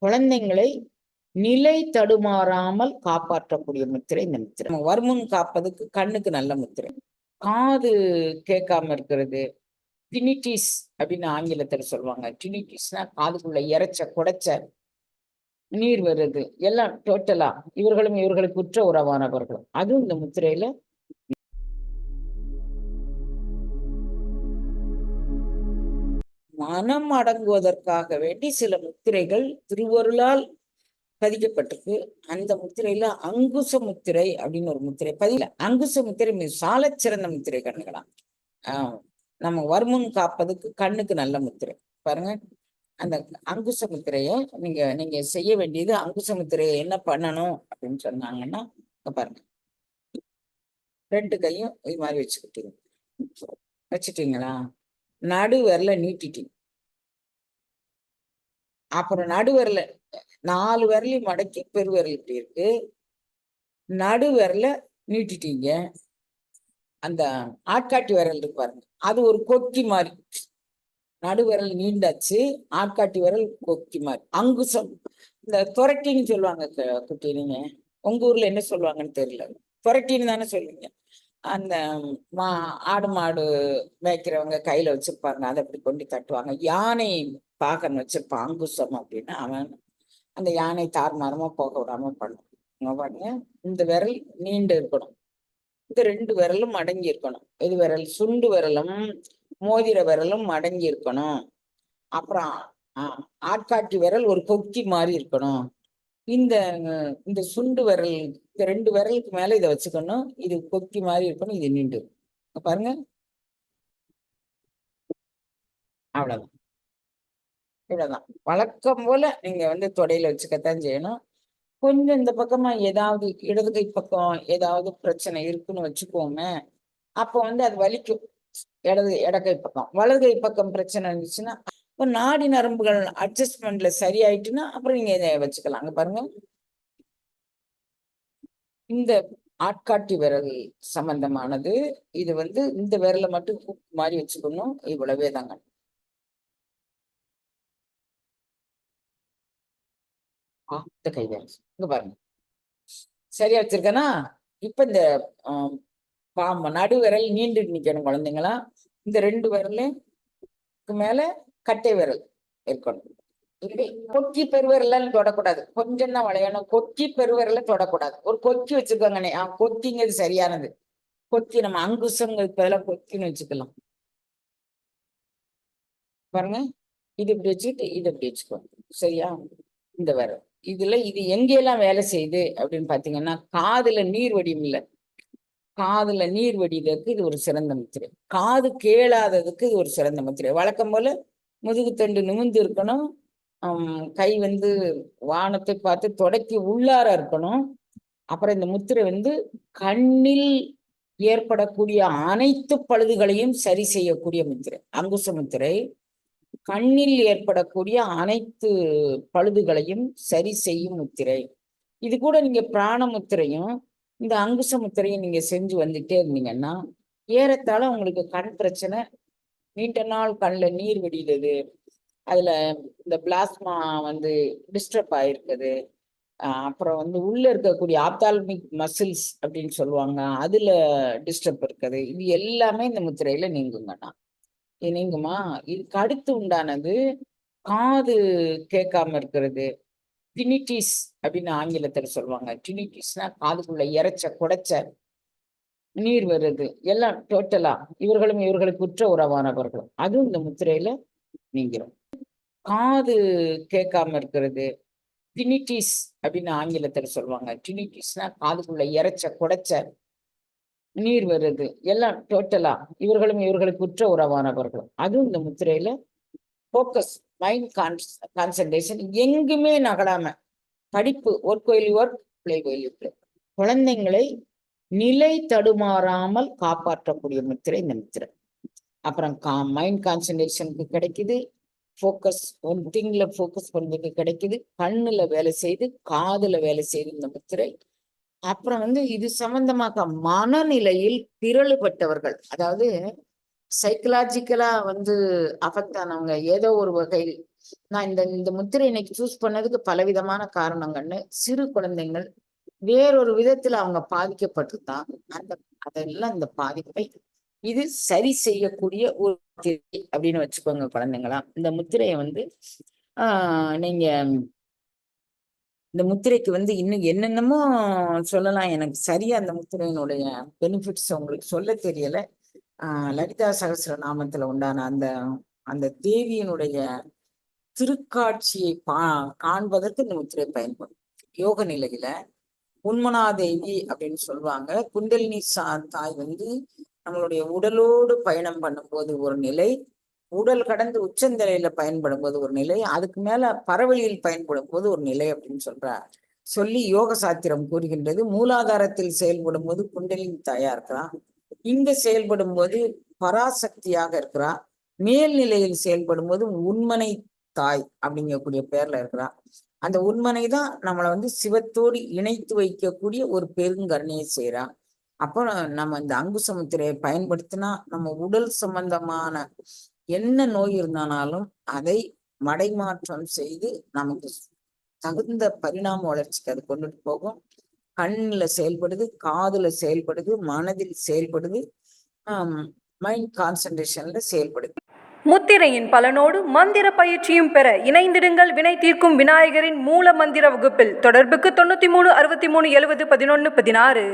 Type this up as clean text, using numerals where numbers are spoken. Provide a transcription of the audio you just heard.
குழந்தைங்களை நிலை தடுமாறாமல் காப்பாற்றக்கூடிய முத்திரை இந்த முத்திரை. வருமுன் காப்பதுக்கு கண்ணுக்கு நல்ல முத்திரை. காது கேட்காம இருக்கிறது, டினிட்டிஸ் அப்படின்னு ஆங்கிலத்துல சொல்லுவாங்க. டினிட்டிஸ்னா காதுக்குள்ள இறைச்ச குடைச்ச நீர் வருது, எல்லாம் டோட்டலா இவர்களும் இவர்களுக்கு உற்ற உறவானவர்களும். அதுவும் இந்த முத்திரையில மனம் அடங்குவதற்காக வேண்டி சில முத்திரைகள் திருவருளால் பதிக்கப்பட்டிருக்கு. அந்த முத்திரையில அங்குச முத்திரை அப்படின்னு ஒரு முத்திரை பதில. அங்குச முத்திரை சால சிறந்த முத்திரை கண்ணுகளாம். நம்ம வருமுன் காப்பதுக்கு கண்ணுக்கு நல்ல முத்திரை. பாருங்க, அந்த அங்குச முத்திரைய நீங்க செய்ய வேண்டியது, அங்குச முத்திரையை என்ன பண்ணணும் அப்படின்னு சொன்னாங்கன்னா, பாருங்க, 2 கையும் இது மாதிரி வச்சுட்டீங்களா, நடு விரல நீட்டிட்டீங்க. அப்புறம் நடு விரல 4 விரலையும் மடக்கி பெருவிரல் இப்படி இருக்கு, நடு விரல நீட்டிட்டீங்க. அந்த ஆட்காட்டி விரல் இருக்கு பாருங்க, அது ஒரு கொக்கி மாதிரி. நடு விரல் நீண்டாச்சு, ஆட்காட்டி விரல் கொக்கி மாதிரி. அங்குசம், இந்த துரட்டின்னு சொல்லுவாங்க குட்டி. நீங்க உங்க ஊர்ல என்ன சொல்லுவாங்கன்னு தெரியல, துரட்டின்னு தானே சொல்லுவீங்க. அந்த ஆடு மாடு மேய்க்கிறவங்க கையில வச்சிருப்பாங்க, அதை அப்படி கொண்டு தட்டுவாங்க. யானை பாகன் வச்சிருப்பான் அங்குசம் அப்படின்னா, அவன் அந்த யானை தார்மாரமா போக விடாம பண்ணும். பாருங்க, இந்த விரல் நீண்டு இருக்கணும், இந்த 2 விரலும் அடங்கி இருக்கணும். இது விரல் சுண்டு விரலும் மோதிர விரலும் அடங்கி இருக்கணும். அப்புறம் ஆட்காட்டி விரல் ஒரு கொக்கி மாதிரி இருக்கணும். இந்த இந்த சுண்டு விரல், இந்த 2 விரலுக்கு மேல இதை வச்சுக்கணும். இது கொக்கி மாதிரி இருக்கணும், இது நீண்டு. பாருங்க, அவ்வளவுதான். இவ்வளவுதான். வழக்கம் போல நீங்க தொடையில வச்சுக்கத்தான் செய்யணும். கொஞ்சம் இந்த பக்கமா ஏதாவது இடது கை பக்கம் ஏதாவது பிரச்சனை இருக்குன்னு வச்சுக்கோங்க, அப்போ அது வலிக்கும். இடக்கை பக்கம். வலது கை பக்கம் பிரச்சனை இருந்துச்சுன்னா, இப்போ நாடி நரம்புகள் அட்ஜஸ்ட்மெண்ட்ல சரியாயிட்டுன்னா அப்புறம் நீங்க இதை வச்சுக்கலாம். அங்க பாருங்க, இந்த ஆட்காட்டி விரல் சம்பந்தமானது. இது இந்த விரலை மட்டும் மாதிரி வச்சுக்கணும். இவ்வளவே தாங்க. இந்த கை விரல் இங்க பாருங்க, சரியா வச்சிருக்கேனா? இப்ப இந்த நடு விரல் நீண்டு நிக்கணும் குழந்தைங்களா. இந்த 2 விரலுக்கு மேல கட்டை விரல் இருக்கணும். கொக்கி பெருவிரல தொடக்கூடாது, கொஞ்சம் தான் வளையணும். கொக்கி பெருவிரல தொடக்கூடாது. ஒரு கொக்கி வச்சுக்கோங்கண்ணே. கொக்கிங்கிறது சரியானது. கொக்கி நம்ம அங்குசங்கிறது பதிலாக கொக்கின்னு வச்சுக்கலாம். பாருங்க, இது இப்படி வச்சுட்டு இது இப்படி வச்சுக்கோங்க, சரியா? இந்த விரல் இது எங்கெல்லாம் வேலை செய்யுது அப்படின்னு பாத்தீங்கன்னா, காதுல நீர் வடியும் இல்ல, காதுல நீர் வடிவதற்கு இது ஒரு சிறந்த முத்திரை. காது கேளாததுக்கு இது ஒரு சிறந்த முத்திரை. வழக்கம் போல முதுகுத்தண்டு நிமிர்ந்து இருக்கணும். கை வானத்தை பார்த்து தொடக்கி உள்ளார இருக்கணும். அப்புறம் இந்த முத்திரை கண்ணில் ஏற்படக்கூடிய அனைத்து பழுதுகளையும் சரி செய்யக்கூடிய முத்திரை. அங்குச முத்திரை கண்ணில் ஏற்படக்கூடிய அனைத்து பழுதுகளையும் சரி செய்யும் முத்திரை. இது கூட நீங்க பிராண முத்திரையும் இந்த அங்குச முத்திரையும் நீங்க செஞ்சு வந்துட்டே இருந்தீங்கன்னா, ஏறத்தாழ உங்களுக்கு கண் பிரச்சனை, நீண்ட நாள் கண்ணில் நீர் வடியுது, அதுல இந்த பிளாஸ்மா டிஸ்டர்ப் ஆயிருக்குது, அப்புறம் உள்ள இருக்கக்கூடிய ஆப்தால்மிக் மசில்ஸ் அப்படின்னு சொல்லுவாங்க, அதுல டிஸ்டர்ப் இருக்குது, இது எல்லாமே இந்த முத்திரையில நீங்குங்கண்ணா. இது நீங்குமா? இதுக்கு அடுத்து உண்டானது காது கேட்காம இருக்கிறது, டினிட்டிஸ் அப்படின்னு ஆங்கிலத்துல சொல்லுவாங்க. டினிட்டிஸ்னா காதுக்குள்ள இறைச்ச குடைச்ச நீர் வருது, எல்லாம் டோட்டலா இவர்களும் இவர்களுக்கு உற்ற உறவானவர்களும். அதுவும் இந்த முத்திரையில நீங்கிரும். காது கேட்காம இருக்கிறது, டினிட்டிஸ் அப்படின்னு ஆங்கிலத்துல சொல்லுவாங்க. டினிட்டிஸ்னா காதுக்குள்ள இறைச்ச குடைச்ச நீர் வருது, எல்லாம் டோட்டலா இவர்களும் இவர்களுக்கு உற்ற உறவானவர்களும். அதுவும் இந்த முத்திரையில போக்கஸ், மைண்ட் கான்சன்ட்ரேஷன் எங்குமே நகலாம, படிப்பு, work while work, play while play, குழந்தைங்களை நிலை தடுமாறாமல் காப்பாற்றக்கூடிய முத்திரை இந்த முத்திரை. அப்புறம் மைண்ட் கான்சன்ட்ரேஷனுக்கு கிடைக்குது, ஃபோக்கஸ் ஒன் திங்ல ஃபோக்கஸ் பண்றதுக்கு கிடைக்குது, கண்ணுல வேலை செய்து, காதுல வேலை செய்து இந்த முத்திரை. அப்புறம் இது சம்பந்தமாக மனநிலையில் பிறழுபட்டவர்கள், அதாவது சைக்கலாஜிக்கலா அஃபெக்ட் ஆனவங்க, ஏதோ ஒரு வகையில் நான் இந்த முத்திரை இன்னைக்கு சூஸ் பண்ணதுக்கு பலவிதமான காரணங்கள்னு, சிறு குழந்தைகள் வேறொரு விதத்துல அவங்க பாதிக்கப்பட்டிருந்தா, அந்த அதெல்லாம் இந்த பாதிப்பை இது சரி செய்யக்கூடிய ஒரு முத்திரை அப்படின்னு வச்சுக்கோங்க குழந்தைங்களா. இந்த முத்திரைய வந்து நீங்க இந்த முத்திரைக்கு வந்து இன்னும் என்னென்னமோ சொல்லலாம். எனக்கு சரியா அந்த முத்திரையினுடைய பெனிஃபிட்ஸ் உங்களுக்கு சொல்ல தெரியல. லலிதா சகஸ்ரநாமத்துல உண்டான அந்த அந்த தேவியினுடைய திருக்காட்சியை காண்பதற்கு இந்த முத்திரை பயன்படும். யோக நிலையில உன்மனாதேவி அப்படின்னு சொல்லுவாங்க. குண்டலினி தாய் வந்து நம்மளுடைய உடலோடு பயணம் பண்ணும்போது ஒரு நிலை, உடல் கடந்து உச்சந்தலையில பயன்படும் போது ஒரு நிலை, அதுக்கு மேல பறவழியில் பயன்படும் போது ஒரு நிலை அப்படின்னு சொல்லி யோக சாத்திரம் கூறுகின்றது. மூலாதாரத்தில் செயல்படும் போது குண்டலினி தாயா இருக்கிறான். இங்க செயல்படும் போது பராசக்தியாக இருக்கிறா. மேல்நிலையில் செயல்படும் போது உண்மனை தாய் அப்படிங்கக்கூடிய பேர்ல இருக்கிறா. அந்த உண்மனை தான் நம்மளை வந்து சிவத்தோடு இணைத்து வைக்கக்கூடிய ஒரு பெருங்கருணையை செய்யறா. அப்போ நம்ம இந்த அங்குச முத்திரையை பயன்படுத்தினா நம்ம உடல் சம்பந்தமான என்ன நோய் இருந்தானாலும் அதை மடைமாற்றம் செய்து நமக்கு தகுந்த பரிணாம வளர்ச்சிக்கு அது கொண்டுட்டு போகும். கண்ணுல செயல்படுது, காதுல செயல்படுது, மனதில் செயல்படுது, மைண்ட் கான்சன்ட்ரேஷன்ல செயல்படுது. முத்திரையின் பலனோடு மந்திர பயிற்சியும் பெற இணைந்திடுங்கள் வினை தீர்க்கும் விநாயகரின் மூல மந்திர வகுப்பில். தொடர்புக்கு 93 63 70 11 16.